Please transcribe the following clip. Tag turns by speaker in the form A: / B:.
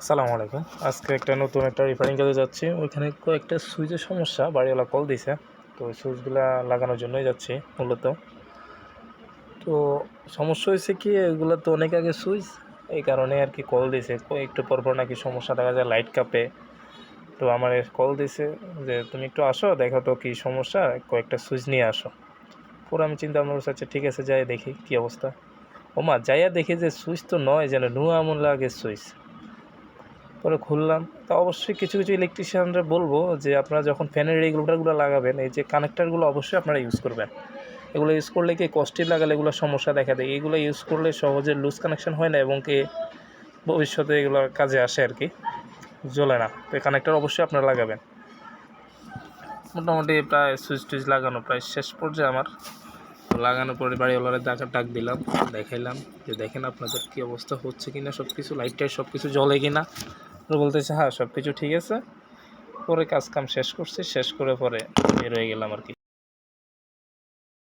A: আসসালামু আলাইকুম। আজকে নতুন একটা রিপেয়ারিং কাজে যাচ্ছি। ওইখানে কয়েকটা সুইচের সমস্যা, বাড়িওয়ালা কল দিছে। তো ওই সুইচগুলা লাগানোর জন্যই যাচ্ছি মূলত। তো সমস্যা হয়েছে কি, এগুলো তো অনেক আগে সুইচ, এই কারণে আর কি কল দিছে। একটু পরপর নাকি সমস্যা দেখা যায়, লাইট কাঁপে। তো আমার কল দিছে যে তুমি একটু আসো, দেখো তো কী সমস্যা, কয়েকটা সুইচ নিয়ে আসো। পরে আমি চিন্তা ভাবনা করছি, আচ্ছা ঠিক আছে, যাই দেখি কী অবস্থা। ওমা যাইয়া দেখি যে সুইচ তো নয়, যেন নুয়া আমল লাগে সুইচ। পরে খুললাম। তা অবশ্যই কিছু কিছু ইলেকট্রিশিয়ানরা বলবো যে আপনারা যখন ফ্যানের রেগুলেটরগুলো লাগাবেন, এই যে কানেক্টারগুলো অবশ্যই আপনারা ইউজ করবেন। এগুলো ইউজ করলে কি কস্টলি লাগালে এগুলো সমস্যা দেখা দেয়। এগুলো ইউজ করলে সহজে লুজ কানেকশন হয় না, এবং কি ভবিষ্যতে এগুলো কাজে আসে আর কি, জ্বলে না। তো এই কানেক্টার অবশ্যই আপনারা লাগাবেন। মোটামুটি প্রায় সুইচ টুইচ লাগানো প্রায় শেষ পর্যায়ে আমার। তো লাগানোর পরে বাড়িওয়ালারে ডাক দিলাম, দেখাইলাম যে দেখেন আপনাদের কী অবস্থা হচ্ছে কিনা, সব কিছু লাইট টাইট সব কিছু জ্বলে কিনা। বলতেছে হ্যাঁ সব কিছু ঠিক আছে। পরে কাজ কাম শেষ করছি, শেষ করে পরে বের হয়ে গেলাম আর কি।